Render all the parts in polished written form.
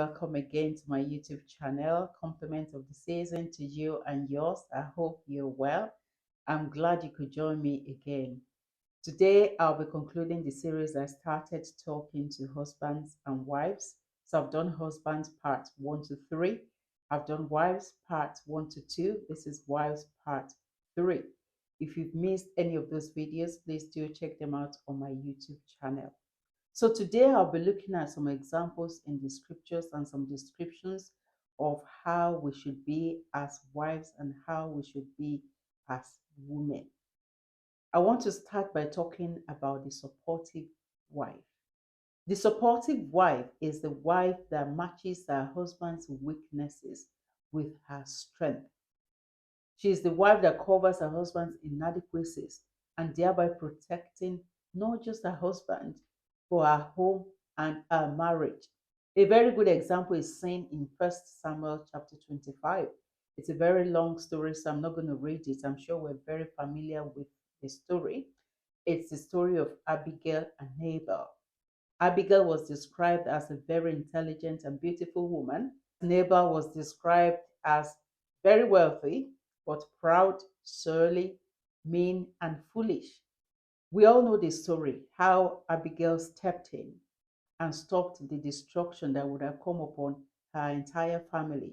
welcome again to my YouTube channel. Compliment of the season to you and yours. I hope you're well. I'm glad you could join me again. Today, I'll be concluding the series I started talking to husbands and wives. So I've done husbands part 1 to 3. I've done wives part 1 to 2. This is wives part 3. If you've missed any of those videos, please do check them out on my YouTube channel. So today I'll be looking at some examples in the scriptures and some descriptions of how we should be as wives and how we should be as women. I want to start by talking about the supportive wife. The supportive wife is the wife that matches her husband's weaknesses with her strength. She is the wife that covers her husband's inadequacies and thereby protecting not just her husband, but her home and her marriage. A very good example is seen in 1 Samuel chapter 25. It's a very long story, so I'm not going to read it. I'm sure we're very familiar with the story. It's the story of Abigail and Nabal. Abigail was described as a very intelligent and beautiful woman. Nabal was described as very wealthy, but proud, surly, mean, and foolish. We all know the story how Abigail stepped in and stopped the destruction that would have come upon her entire family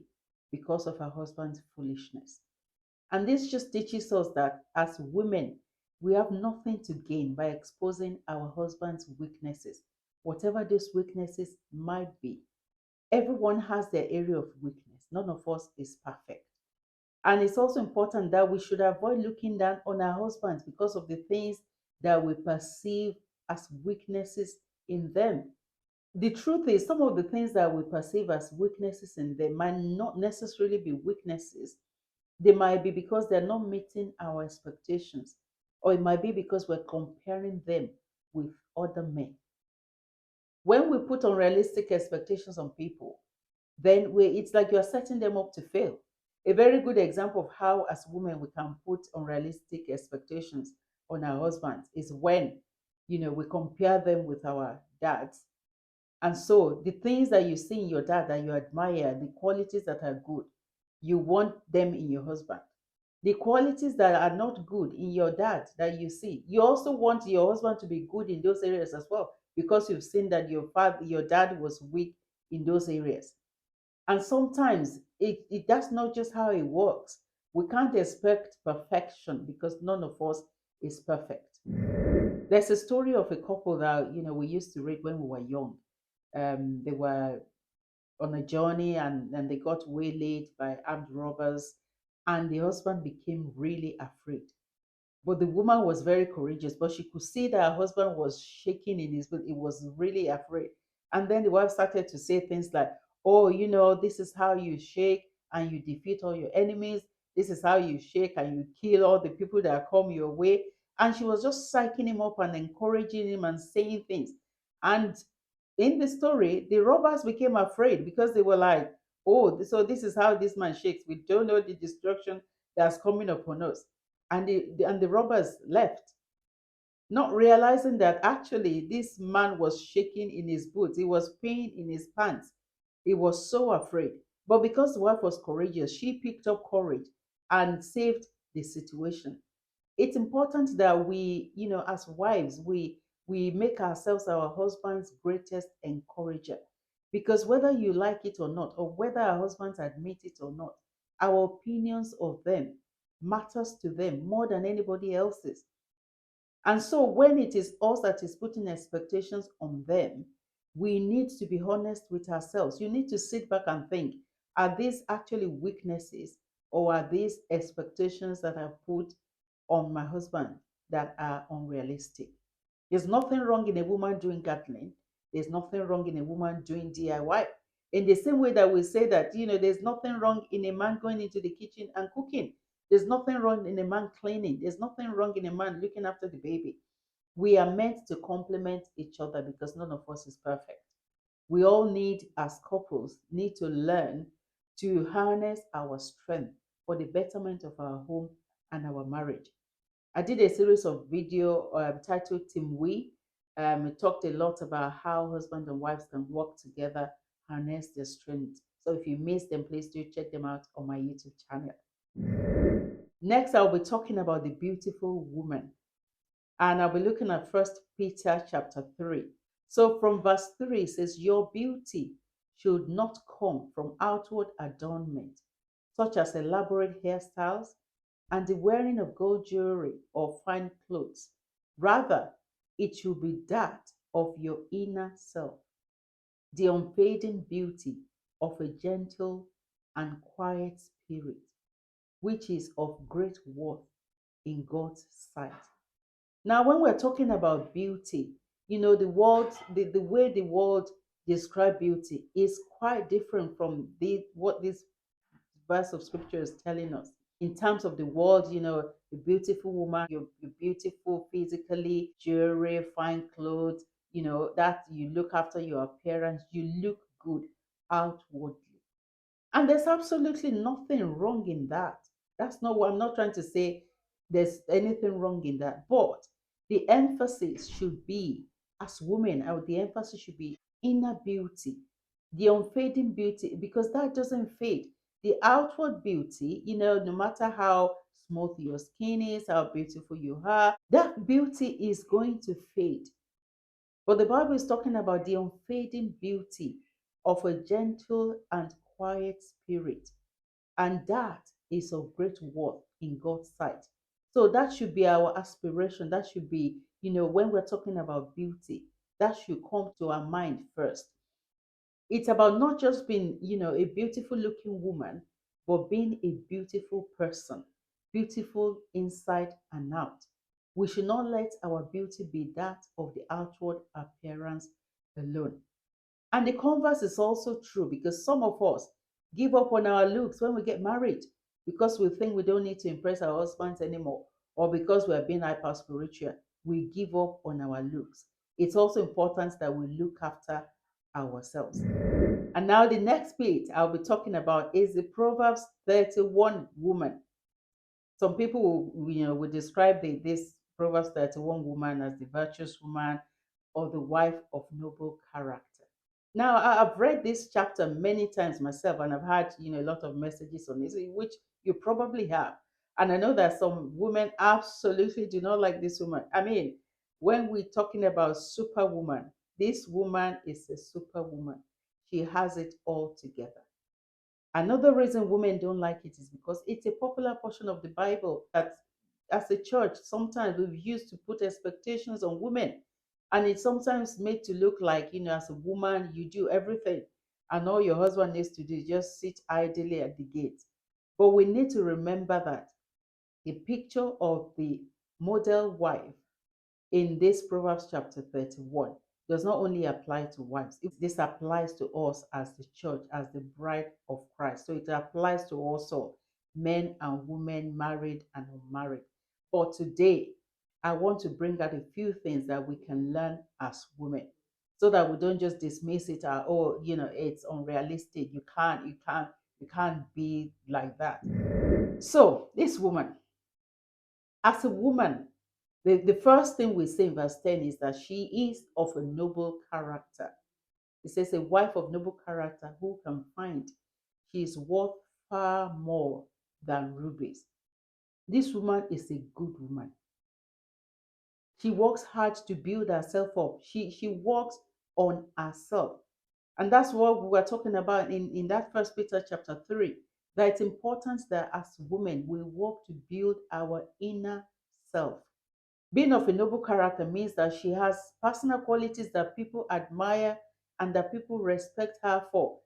because of her husband's foolishness. And this just teaches us that as women, we have nothing to gain by exposing our husband's weaknesses, whatever those weaknesses might be. Everyone has their area of weakness. None of us is perfect. And it's also important that we should avoid looking down on our husbands because of the things that we perceive as weaknesses in them. The truth is, some of the things that we perceive as weaknesses in them might not necessarily be weaknesses. They might be because they're not meeting our expectations, or it might be because we're comparing them with other men. When we put unrealistic expectations on people, then it's like you're setting them up to fail. A very good example of how, as women, we can put unrealistic expectations on our husbands is when, we compare them with our dads. And so the things that you see in your dad that you admire, the qualities that are good, you want them in your husband. The qualities that are not good in your dad that you see, you also want your husband to be good in those areas as well, because you've seen that your dad was weak in those areas. And sometimes that's not just how it works. We can't expect perfection because none of us is perfect. There's a story of a couple that we used to read when we were young. They were on a journey and they got waylaid by armed robbers, and the husband became really afraid. But the woman was very courageous, but she could see that her husband was shaking in his boots. He was really afraid. And then the wife started to say things like, oh, this is how you shake and you defeat all your enemies. This is how you shake and you kill all the people that come your way. And she was just psyching him up and encouraging him and saying things. And in the story, the robbers became afraid because they were like, oh, so this is how this man shakes. We don't know the destruction that's coming upon us. And the robbers left, not realizing that actually this man was shaking in his boots. He was peeing in his pants. He was so afraid. But because the wife was courageous, she picked up courage and saved the situation. It's important that we, as wives, we make ourselves our husband's greatest encourager. Because whether you like it or not, or whether our husbands admit it or not, our opinions of them matters to them more than anybody else's. And so when it is us that is putting expectations on them, we need to be honest with ourselves. You need to sit back and think, are these actually weaknesses, or are these expectations that I've put on my husband that are unrealistic? There's nothing wrong in a woman doing gardening. There's nothing wrong in a woman doing DIY. In the same way that we say that, there's nothing wrong in a man going into the kitchen and cooking. There's nothing wrong in a man cleaning. There's nothing wrong in a man looking after the baby. We are meant to complement each other because none of us is perfect. We all need, as couples, need to learn to harness our strength for the betterment of our home and our marriage. I did a series of video titled Team We. It talked a lot about how husband and wives can work together, harness their strength. So if you missed them, please do check them out on my YouTube channel. Next, I'll be talking about the beautiful woman. And I'll be looking at First Peter chapter 3. So from verse 3 it says, your beauty should not come from outward adornment, such as elaborate hairstyles and the wearing of gold jewelry or fine clothes. Rather, it should be that of your inner self, the unfading beauty of a gentle and quiet spirit, which is of great worth in God's sight. Now, when we're talking about beauty, the world, the way the world describe beauty is quite different from what this verse of scripture is telling us. In terms of the world, the beautiful woman, you're beautiful physically, jewelry, fine clothes, that you look after your appearance, you look good outwardly. And there's absolutely nothing wrong in that. That's not what I'm not trying to say there's anything wrong in that. But the emphasis should be, as women, the emphasis should be inner beauty, the unfading beauty, because that doesn't fade. The outward beauty, no matter how smooth your skin is, how beautiful you are, that beauty is going to fade. But the Bible is talking about the unfading beauty of a gentle and quiet spirit. And that is of great worth in God's sight. So that should be our aspiration. That should be, when we're talking about beauty, that should come to our mind first. It's about not just being, a beautiful looking woman, but being a beautiful person, beautiful inside and out. We should not let our beauty be that of the outward appearance alone. And the converse is also true because some of us give up on our looks when we get married because we think we don't need to impress our husbands anymore, or because we are being hyper spiritual. We give up on our looks. It's also important that we look after ourselves. And now the next bit I'll be talking about is the Proverbs 31 woman. Some people will describe this Proverbs 31 woman as the virtuous woman or the wife of noble character. Now, I've read this chapter many times myself, and I've had a lot of messages on this, which you probably have. And I know that some women absolutely do not like this woman. I mean, when we're talking about superwoman, this woman is a superwoman. She has it all together. Another reason women don't like it is because it's a popular portion of the Bible that, as a church, sometimes we've used to put expectations on women. And it's sometimes made to look like, as a woman, you do everything. And all your husband needs to do is just sit idly at the gate. But we need to remember that the picture of the model wife in this Proverbs chapter 31 does not only apply to wives. This applies to us as the church, as the bride of Christ. So it applies to also men and women, married and unmarried. But today, I want to bring out a few things that we can learn as women so that we don't just dismiss it as, oh, it's unrealistic. You can't be like that. So this woman, as a woman, the first thing we say in verse 10 is that she is of a noble character. It says, a wife of noble character who can find? She is worth far more than rubies. This woman is a good woman. She works hard to build herself up. She works on herself. And that's what we were talking about in that First Peter chapter 3. That it's important that as women, we work to build our inner self. Being of a noble character means that she has personal qualities that people admire and that people respect her for.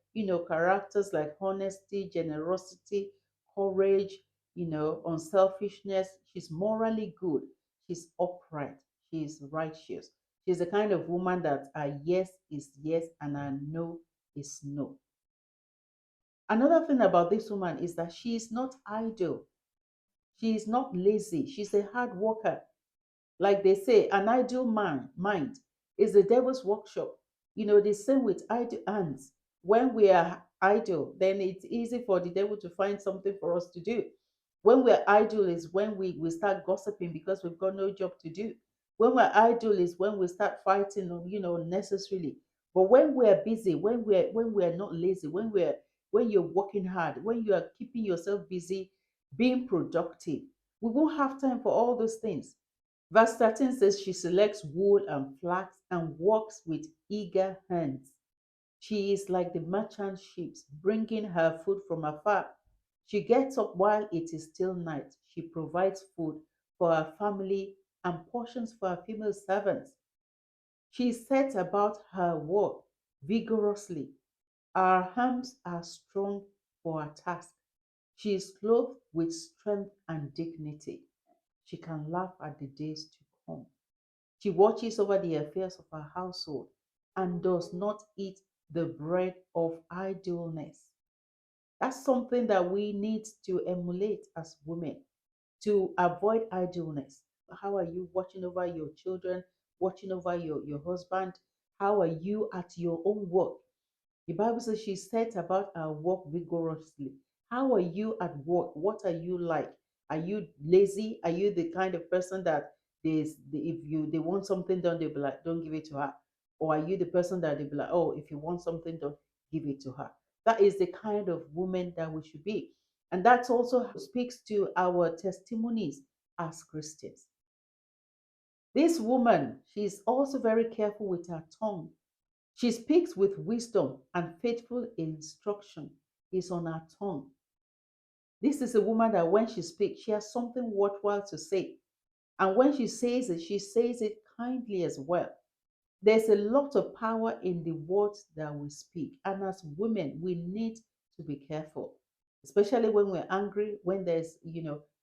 Characters like honesty, generosity, courage, unselfishness. She's morally good. She's upright. She's righteous. She's the kind of woman that a yes is yes and a no is no. Another thing about this woman is that she is not idle. She is not lazy. She's a hard worker. Like they say, an idle mind is the devil's workshop. The same with idle hands. When we are idle, then it's easy for the devil to find something for us to do. When we're idle is when we start gossiping because we've got no job to do. When we're idle is when we start fighting, unnecessarily. But when we're busy, when we're not lazy, when you're working hard, when you are keeping yourself busy, being productive, we won't have time for all those things. Verse 13 says she selects wool and flax and works with eager hands. She is like the merchant ships, bringing her food from afar. She gets up while it is still night. She provides food for her family and portions for her female servants. She sets about her work vigorously. Her arms are strong for her task. She is clothed with strength and dignity. She can laugh at the days to come. She watches over the affairs of her household and does not eat the bread of idleness. That's something that we need to emulate as women to avoid idleness. How are you watching over your children, watching over your husband? How are you at your own work? The Bible says she set about her work vigorously. How are you at work? What are you like? Are you lazy? Are you the kind of person that if they want something done, they'll be like, don't give it to her? Or are you the person that they'll be like, oh, if you want something done, give it to her? That is the kind of woman that we should be. And that also speaks to our testimonies as Christians. This woman, she's also very careful with her tongue. She speaks with wisdom, and faithful instruction is on her tongue. This is a woman that when she speaks, she has something worthwhile to say. And when she says it kindly as well. There's a lot of power in the words that we speak. And as women, we need to be careful, especially when we're angry, when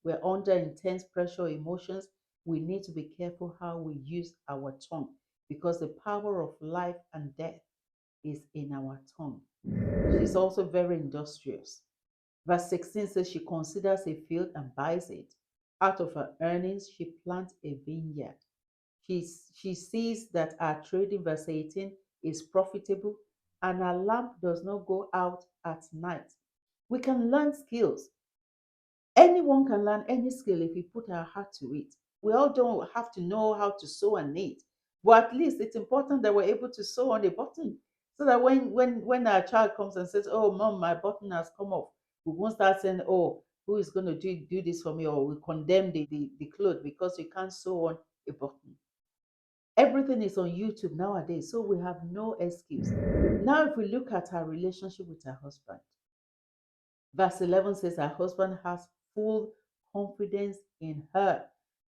we're under intense pressure, emotions. We need to be careful how we use our tongue because the power of life and death is in our tongue. She's also very industrious. Verse 16 says she considers a field and buys it. Out of her earnings, she plants a vineyard. She sees that her trading, verse 18, is profitable and her lamp does not go out at night. We can learn skills. Anyone can learn any skill if you put our heart to it. We all don't have to know how to sew and knit, but at least it's important that we're able to sew on a button so that when our child comes and says, "Oh, mom, my button has come off," we won't start saying, "Oh, who is going to do this for me?" Or we condemn the clothes because you can't sew on a button. Everything is on YouTube nowadays, so we have no excuse. Now, if we look at her relationship with her husband, verse 11 says her husband has full confidence in her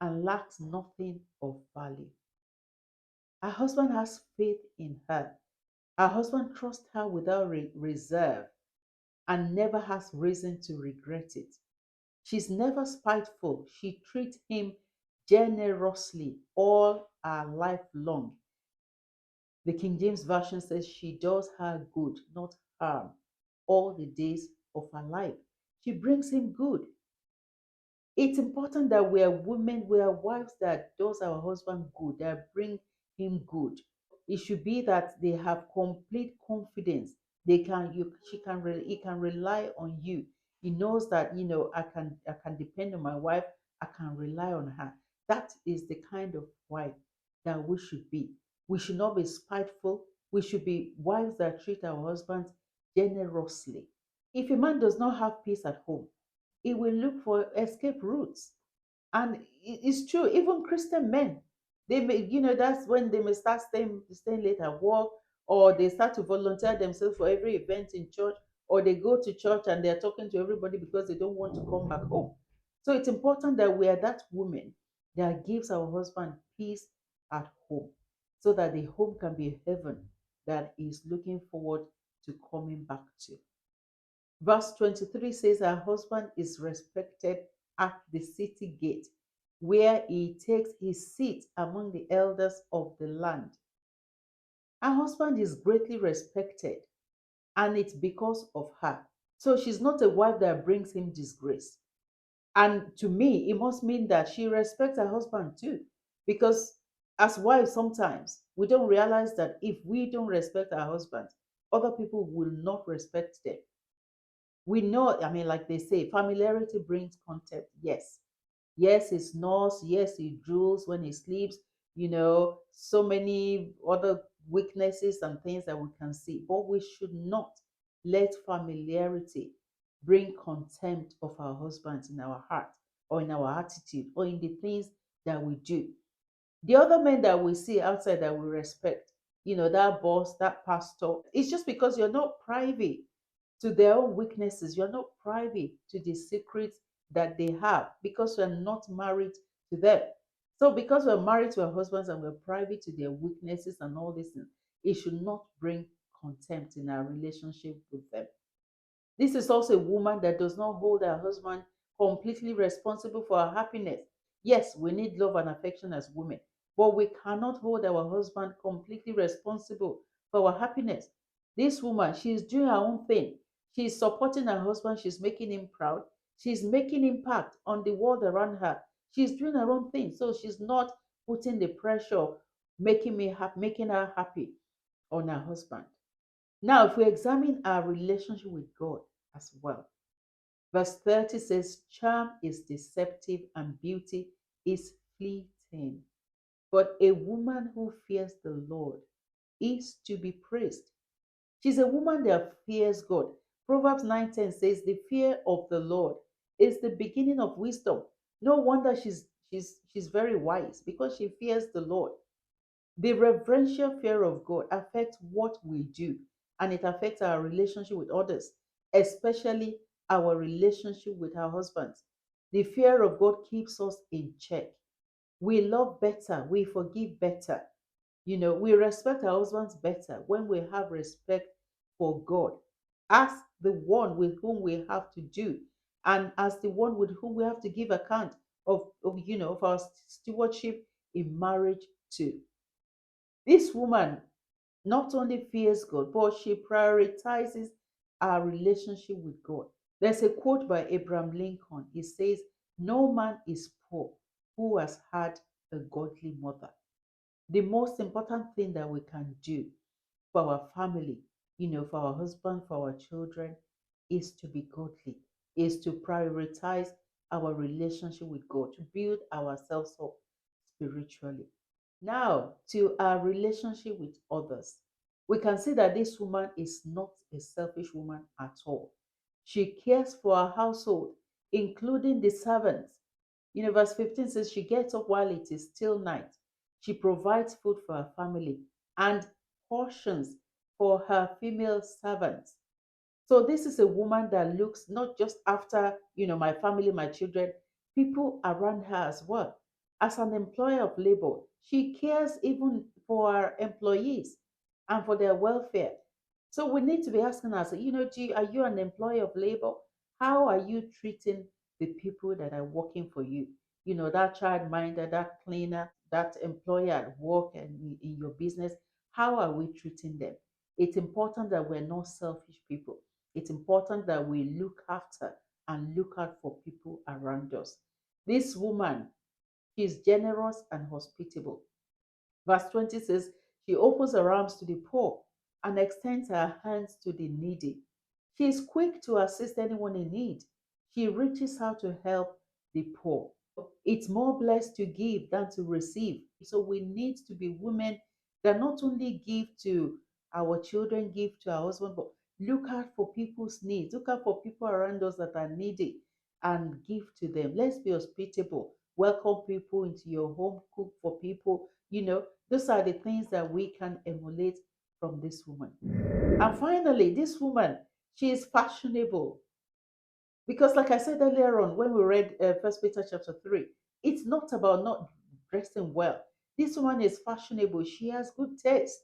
and lacks nothing of value. Her husband has faith in her. Her husband trusts her without reserve and never has reason to regret it. She's never spiteful. She treats him generously all her life long. The King James Version says she does her good, not harm, all the days of her life. She brings him good. It's important that we are women, we are wives that does our husband good, that bring him good. It should be that they have complete confidence. They can you she can he can rely on you. He knows that I can depend on my wife, I can rely on her. That is the kind of wife that we should be. We should not be spiteful. We should be wives that treat our husbands generously. If a man does not have peace at home, he will look for escape routes. And it's true, even Christian men, they may, that's when they may start staying late at work, or they start to volunteer themselves for every event in church, or they go to church and they're talking to everybody because they don't want to come back home. So it's important that we are that woman that gives our husband peace at home so that the home can be a heaven that is looking forward to coming back to. Verse 23 says, her husband is respected at the city gate, where he takes his seat among the elders of the land. Her husband is greatly respected, and it's because of her. So she's not a wife that brings him disgrace. And to me, it must mean that she respects her husband too. Because as wives, sometimes we don't realize that if we don't respect our husbands, other people will not respect them. We know, I mean, like they say, familiarity brings contempt. Yes. Yes, he snores. Yes, he drools when he sleeps. So many other weaknesses and things that we can see, but we should not let familiarity bring contempt of our husbands in our heart or in our attitude or in the things that we do. The other men that we see outside that we respect, that boss, that pastor, it's just because you're not privy to their own weaknesses. You're not privy to the secrets that they have because you're not married to them. So, because we're married to our husbands and we're privy to their weaknesses and all these things, it should not bring contempt in our relationship with them. This is also a woman that does not hold her husband completely responsible for her happiness. Yes, we need love and affection as women, but we cannot hold our husband completely responsible for our happiness. This woman, she is doing her own thing. She is supporting her husband. She's making him proud. She's making impact on the world around her. She's doing her own thing. So she's not putting the pressure, making her happy on her husband. Now, if we examine our relationship with God as well, verse 30 says, charm is deceptive and beauty is fleeting. But a woman who fears the Lord is to be praised. She's a woman that fears God. Proverbs 9:10 says, the fear of the Lord is the beginning of wisdom. No wonder she's very wise because she fears the Lord. The reverential fear of God affects what we do and it affects our relationship with others, especially our relationship with our husbands. The fear of God keeps us in check. We love better, we forgive better. We respect our husbands better when we have respect for God as the one with whom we have to do and as the one with whom we have to give account of our stewardship in marriage too. This woman not only fears God, but she prioritizes our relationship with God. There's a quote by Abraham Lincoln. He says, no man is poor who has had a godly mother. The most important thing that we can do for our family, for our husband, for our children, is to be godly, is to prioritize our relationship with God, to build ourselves up spiritually. Now, to our relationship with others, we can see that this woman is not a selfish woman at all. She cares for her household, including the servants. Verse 15 says, she gets up while it is still night. She provides food for her family and portions for her female servants. So this is a woman that looks not just after, my family, my children, people around her as well. As an employer of labor, she cares even for her employees and for their welfare. So we need to be asking ourselves, are you an employer of labor? How are you treating the people that are working for you? That childminder, that cleaner, that employer at work and in your business. How are we treating them? It's important that we're not selfish people. It's important that we look after and look out for people around us. This woman, she's generous and hospitable. Verse 20 says, she opens her arms to the poor and extends her hands to the needy. She is quick to assist anyone in need. She reaches out to help the poor. It's more blessed to give than to receive. So we need to be women that not only give to our children, give to our husband, but look out for people's needs. Look out for people around us that are needy and give to them. Let's be hospitable. Welcome people into your home, cook for people. Those are the things that we can emulate from this woman. And finally, this woman, she is fashionable. Because, like I said earlier on, when we read First Peter chapter 3, it's not about not dressing well. This woman is fashionable. She has good taste.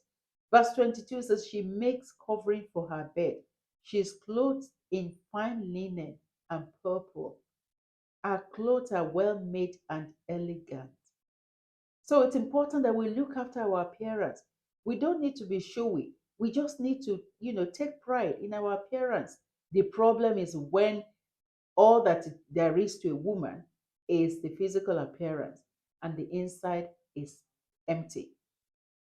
Verse 22 says, she makes covering for her bed. She is clothed in fine linen and purple. Her clothes are well made and elegant. So it's important that we look after our appearance. We don't need to be showy. We just need to, take pride in our appearance. The problem is when all that there is to a woman is the physical appearance and the inside is empty.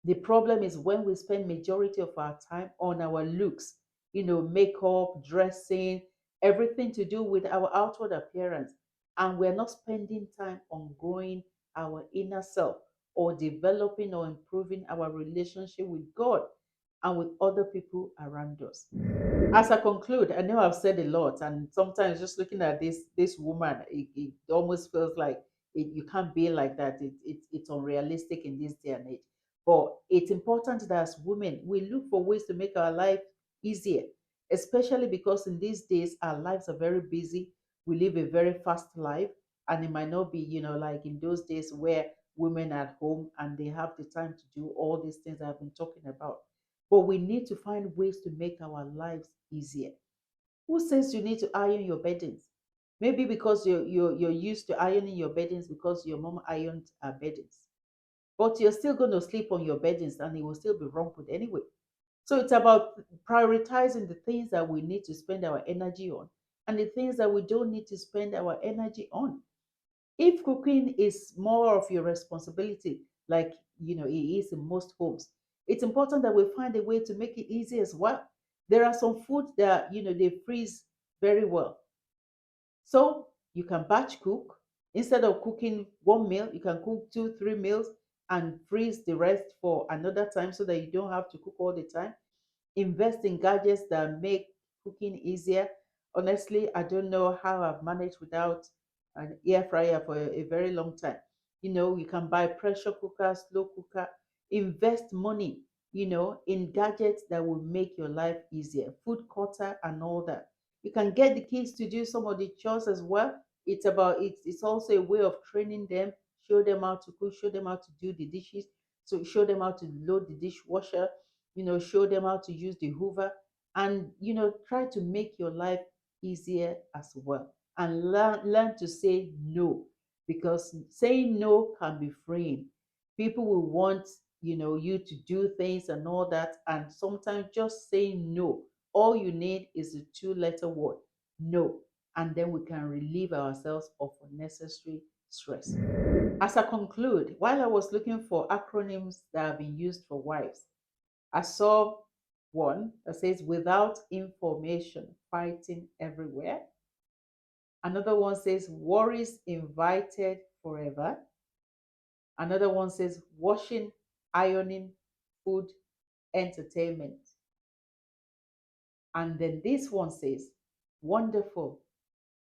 The problem is when we spend majority of our time on our looks, makeup, dressing, everything to do with our outward appearance, and we're not spending time on growing our inner self, or developing or improving our relationship with God and with other people around us. As I conclude, I know I've said a lot, and sometimes just looking at this woman, it almost feels like you can't be like that. It's unrealistic in this day and age. But it's important that as women, we look for ways to make our life easier, especially because in these days our lives are very busy. We live a very fast life, and it might not be, like in those days where women are at home and they have the time to do all these things I've been talking about. But we need to find ways to make our lives easier. Who says you need to iron your beddings? Maybe because you're used to ironing your beddings because your mom ironed her beddings. But you're still going to sleep on your beddings and it will still be rumpled anyway. So it's about prioritizing the things that we need to spend our energy on and the things that we don't need to spend our energy on. If cooking is more of your responsibility, like it is in most homes, it's important that we find a way to make it easy as well. There are some foods that they freeze very well, so you can batch cook. Instead of cooking one meal, you can cook two, 3 meals and freeze the rest for another time so that you don't have to cook all the time. Invest in gadgets that make cooking easier. Honestly, I don't know how I've managed without an air fryer for a very long time. You can buy pressure cooker, slow cooker, invest money, in gadgets that will make your life easier, food cutter and all that. You can get the kids to do some of the chores as well. It's also a way of training them, show them how to cook, show them how to do the dishes, so show them how to load the dishwasher, show them how to use the hoover, and try to make your life easier as well, and learn to say no, because saying no can be freeing. People will want you to do things and all that, and sometimes just saying no, all you need is a two-letter word, no, and then we can relieve ourselves of unnecessary stress. As I conclude, while I was looking for acronyms that have been used for wives, I saw one that says without information, fighting everywhere. Another one says worries invited forever. Another one says washing, ironing, food, entertainment. And then this one says wonderful,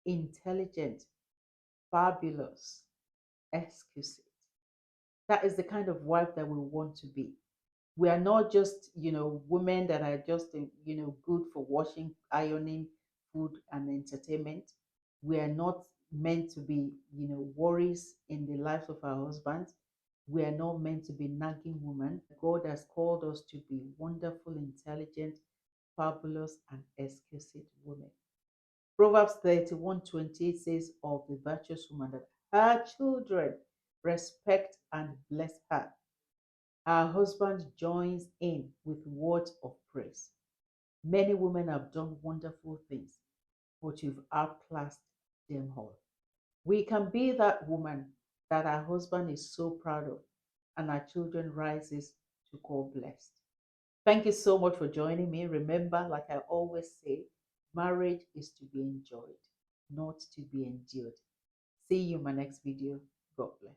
intelligent, fabulous, exquisite. That is the kind of wife that we want to be. We are not just women that are just good for washing, ironing, food and entertainment. We are not meant to be worries in the lives of our husbands. We are not meant to be nagging women. God has called us to be wonderful, intelligent, fabulous and exquisite women. Proverbs 31:28 says of the virtuous woman that her children respect and bless her. Our husband joins in with words of praise. Many women have done wonderful things, but you've outclassed them all. We can be that woman that our husband is so proud of and our children rises to call blessed. Thank you so much for joining me. Remember, like I always say, marriage is to be enjoyed, not to be endured. See you in my next video. God bless.